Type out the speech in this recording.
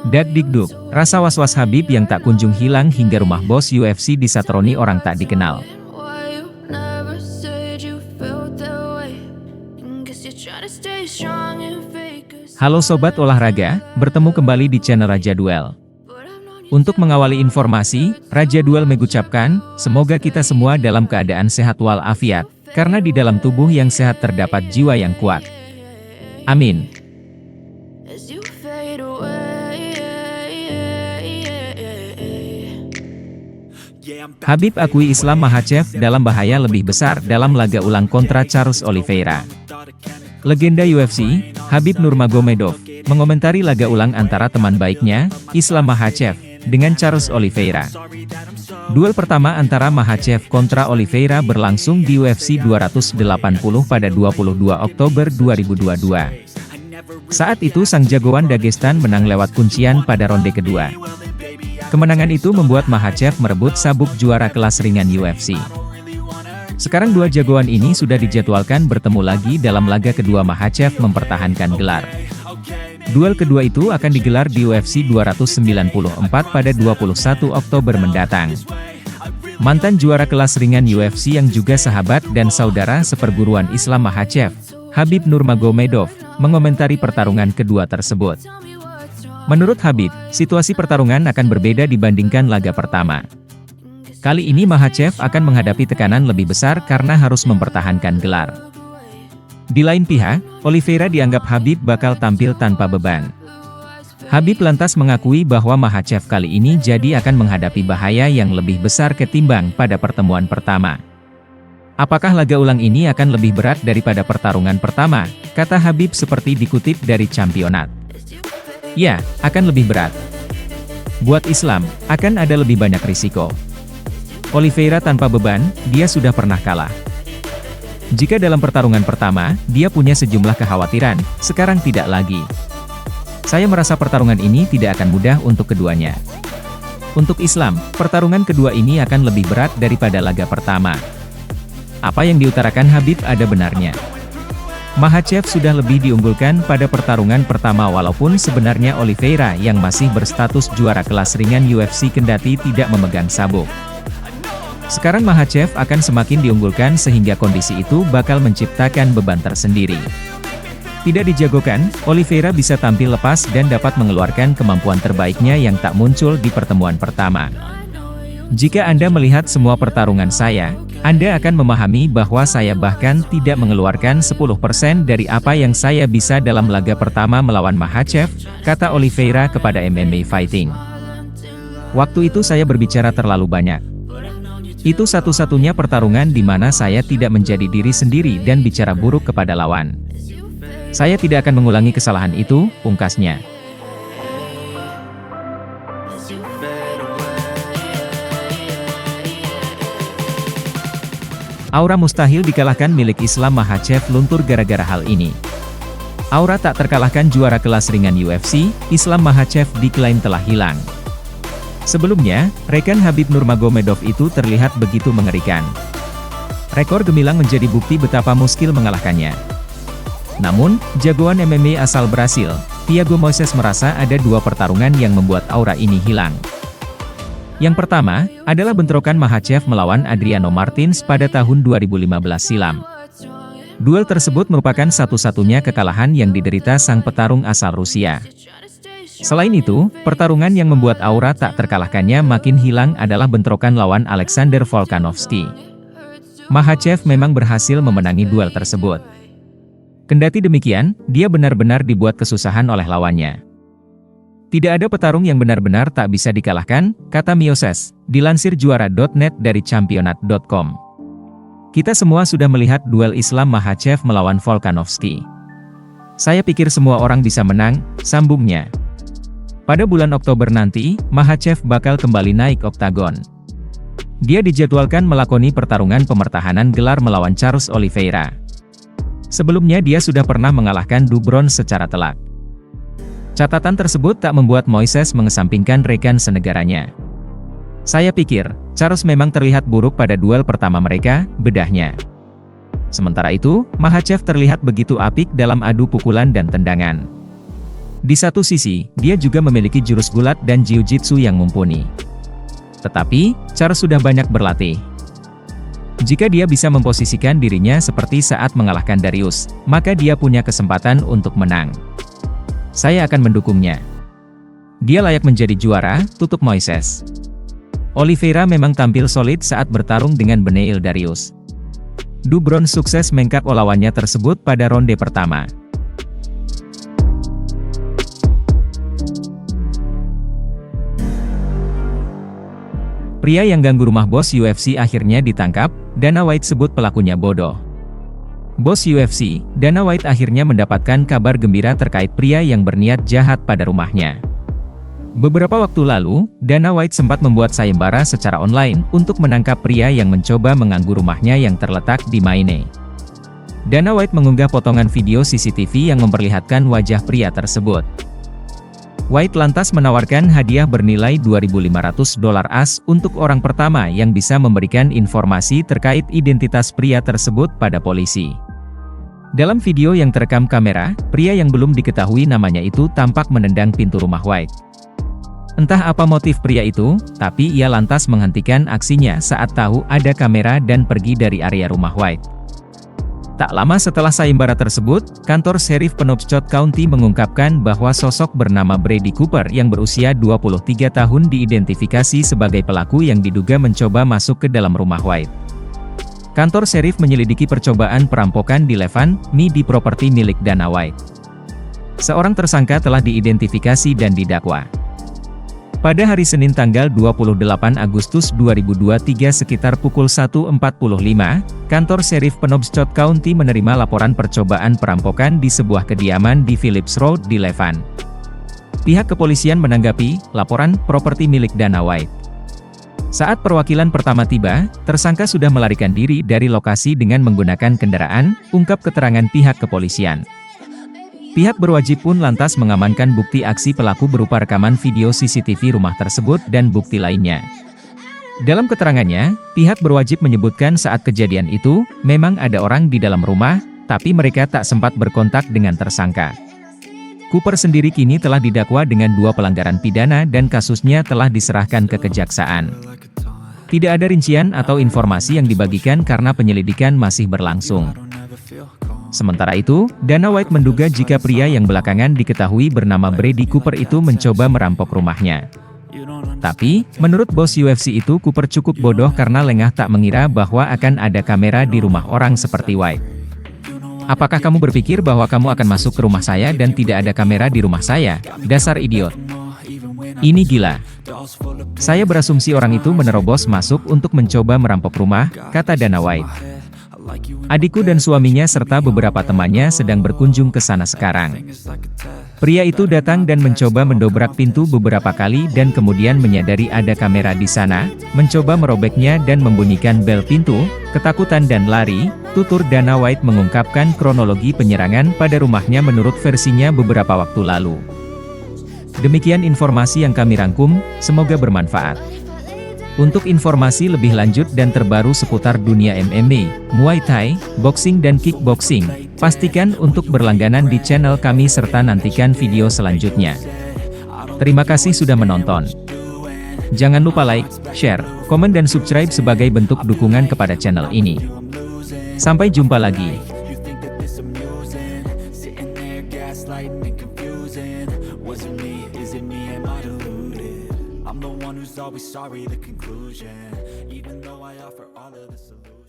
Dak-dikduk, rasa was-was Khabib yang tak kunjung hilang hingga rumah bos UFC disatroni orang tak dikenal. Halo Sobat Olahraga, bertemu kembali di channel Raja Duel. Untuk mengawali informasi, Raja Duel mengucapkan, semoga kita semua dalam keadaan sehat walafiat, karena di dalam tubuh yang sehat terdapat jiwa yang kuat. Amin. Khabib akui Islam Makhachev dalam bahaya lebih besar dalam laga ulang kontra Charles Oliveira. Legenda UFC, Khabib Nurmagomedov, mengomentari laga ulang antara teman baiknya, Islam Makhachev, dengan Charles Oliveira. Duel pertama antara Makhachev kontra Oliveira berlangsung di UFC 280 pada 22 Oktober 2022. Saat itu sang jagoan Dagestan menang lewat kuncian pada ronde kedua. Kemenangan itu membuat Makhachev merebut sabuk juara kelas ringan UFC. Sekarang dua jagoan ini sudah dijadwalkan bertemu lagi dalam laga kedua Makhachev mempertahankan gelar. Duel kedua itu akan digelar di UFC 294 pada 21 Oktober mendatang. Mantan juara kelas ringan UFC yang juga sahabat dan saudara seperguruan Islam Makhachev, Khabib Nurmagomedov, mengomentari pertarungan kedua tersebut. Menurut Khabib, situasi pertarungan akan berbeda dibandingkan laga pertama. Kali ini Makhachev akan menghadapi tekanan lebih besar karena harus mempertahankan gelar. Di lain pihak, Oliveira dianggap Khabib bakal tampil tanpa beban. Khabib lantas mengakui bahwa Makhachev kali ini jadi akan menghadapi bahaya yang lebih besar ketimbang pada pertemuan pertama. Apakah laga ulang ini akan lebih berat daripada pertarungan pertama? Kata Khabib seperti dikutip dari Championat. Ya, akan lebih berat. Buat Islam, akan ada lebih banyak risiko. Oliveira tanpa beban, dia sudah pernah kalah. Jika dalam pertarungan pertama, dia punya sejumlah kekhawatiran, sekarang tidak lagi. Saya merasa pertarungan ini tidak akan mudah untuk keduanya. Untuk Islam, pertarungan kedua ini akan lebih berat daripada laga pertama. Apa yang diutarakan Khabib ada benarnya. Makhachev sudah lebih diunggulkan pada pertarungan pertama walaupun sebenarnya Oliveira yang masih berstatus juara kelas ringan UFC kendati tidak memegang sabuk. Sekarang Makhachev akan semakin diunggulkan sehingga kondisi itu bakal menciptakan beban tersendiri. Tidak dijagokan, Oliveira bisa tampil lepas dan dapat mengeluarkan kemampuan terbaiknya yang tak muncul di pertemuan pertama. Jika Anda melihat semua pertarungan saya, Anda akan memahami bahwa saya bahkan tidak mengeluarkan 10% dari apa yang saya bisa dalam laga pertama melawan Makhachev, kata Oliveira kepada MMA Fighting. Waktu itu saya berbicara terlalu banyak. Itu satu-satunya pertarungan di mana saya tidak menjadi diri sendiri dan bicara buruk kepada lawan. Saya tidak akan mengulangi kesalahan itu, pungkasnya. Aura mustahil dikalahkan milik Islam Makhachev luntur gara-gara hal ini. Aura tak terkalahkan juara kelas ringan UFC, Islam Makhachev diklaim telah hilang. Sebelumnya, rekan Khabib Nurmagomedov itu terlihat begitu mengerikan. Rekor gemilang menjadi bukti betapa muskil mengalahkannya. Namun, jagoan MMA asal Brasil, Thiago Moises merasa ada dua pertarungan yang membuat aura ini hilang. Yang pertama, adalah bentrokan Makhachev melawan Adriano Martins pada tahun 2015 silam. Duel tersebut merupakan satu-satunya kekalahan yang diderita sang petarung asal Rusia. Selain itu, pertarungan yang membuat aura tak terkalahkannya makin hilang adalah bentrokan lawan Alexander Volkanovski. Makhachev memang berhasil memenangi duel tersebut. Kendati demikian, dia benar-benar dibuat kesusahan oleh lawannya. Tidak ada petarung yang benar-benar tak bisa dikalahkan, kata Mioses, dilansir juara.net dari Championat.com. Kita semua sudah melihat duel Islam Makhachev melawan Volkanovski. Saya pikir semua orang bisa menang, sambungnya. Pada bulan Oktober nanti, Makhachev bakal kembali naik oktagon. Dia dijadwalkan melakoni pertarungan pemertahanan gelar melawan Charles Oliveira. Sebelumnya dia sudah pernah mengalahkan Dubron secara telak. Catatan tersebut tak membuat Moises mengesampingkan rekan senegaranya. Saya pikir, Charles memang terlihat buruk pada duel pertama mereka, bedahnya. Sementara itu, Makhachev terlihat begitu apik dalam adu pukulan dan tendangan. Di satu sisi, dia juga memiliki jurus gulat dan jiu-jitsu yang mumpuni. Tetapi, Charles sudah banyak berlatih. Jika dia bisa memposisikan dirinya seperti saat mengalahkan Darius, maka dia punya kesempatan untuk menang. Saya akan mendukungnya. Dia layak menjadi juara, tutup Moises. Oliveira memang tampil solid saat bertarung dengan Beneil Darius. Du Bron sukses mengkap lawannya tersebut pada ronde pertama. Pria yang ganggu rumah bos UFC akhirnya ditangkap, Dana White sebut pelakunya bodoh. Bos UFC, Dana White akhirnya mendapatkan kabar gembira terkait pria yang berniat jahat pada rumahnya. Beberapa waktu lalu, Dana White sempat membuat sayembara secara online untuk menangkap pria yang mencoba mengganggu rumahnya yang terletak di Maine. Dana White mengunggah potongan video CCTV yang memperlihatkan wajah pria tersebut. White lantas menawarkan hadiah bernilai $2.500 AS untuk orang pertama yang bisa memberikan informasi terkait identitas pria tersebut pada polisi. Dalam video yang terekam kamera, pria yang belum diketahui namanya itu tampak menendang pintu rumah White. Entah apa motif pria itu, tapi ia lantas menghentikan aksinya saat tahu ada kamera dan pergi dari area rumah White. Tak lama setelah sayembara tersebut, kantor Sheriff Penobscot County mengungkapkan bahwa sosok bernama Brady Cooper yang berusia 23 tahun diidentifikasi sebagai pelaku yang diduga mencoba masuk ke dalam rumah White. Kantor Sheriff menyelidiki percobaan perampokan di Levant, Mi di properti milik Dana White. Seorang tersangka telah diidentifikasi dan didakwa. Pada hari Senin tanggal 28 Agustus 2023 sekitar pukul 1.45, kantor Sheriff Penobscot County menerima laporan percobaan perampokan di sebuah kediaman di Phillips Road di Levant. Pihak kepolisian menanggapi laporan properti milik Dana White. Saat perwakilan pertama tiba, tersangka sudah melarikan diri dari lokasi dengan menggunakan kendaraan, ungkap keterangan pihak kepolisian. Pihak berwajib pun lantas mengamankan bukti aksi pelaku berupa rekaman video CCTV rumah tersebut dan bukti lainnya. Dalam keterangannya, pihak berwajib menyebutkan saat kejadian itu, memang ada orang di dalam rumah, tapi mereka tak sempat berkontak dengan tersangka. Cooper sendiri kini telah didakwa dengan 2 pelanggaran pidana dan kasusnya telah diserahkan ke kejaksaan. Tidak ada rincian atau informasi yang dibagikan karena penyelidikan masih berlangsung. Sementara itu, Dana White menduga jika pria yang belakangan diketahui bernama Brady Cooper itu mencoba merampok rumahnya. Tapi, menurut bos UFC itu Cooper cukup bodoh karena lengah tak mengira bahwa akan ada kamera di rumah orang seperti White. Apakah kamu berpikir bahwa kamu akan masuk ke rumah saya dan tidak ada kamera di rumah saya? Dasar idiot. Ini gila. Saya berasumsi orang itu menerobos masuk untuk mencoba merampok rumah, kata Dana White. Adikku dan suaminya serta beberapa temannya sedang berkunjung ke sana sekarang. Pria itu datang dan mencoba mendobrak pintu beberapa kali dan kemudian menyadari ada kamera di sana, mencoba merobeknya dan membunyikan bel pintu, ketakutan dan lari, tutur Dana White mengungkapkan kronologi penyerangan pada rumahnya menurut versinya beberapa waktu lalu. Demikian informasi yang kami rangkum, semoga bermanfaat. Untuk informasi lebih lanjut dan terbaru seputar dunia MMA, Muay Thai, boxing dan kickboxing, pastikan untuk berlangganan di channel kami serta nantikan video selanjutnya. Terima kasih sudah menonton. Jangan lupa like, share, komen dan subscribe sebagai bentuk dukungan kepada channel ini. Sampai jumpa lagi. Always sorry, the conclusion, even though I offer all of the solutions.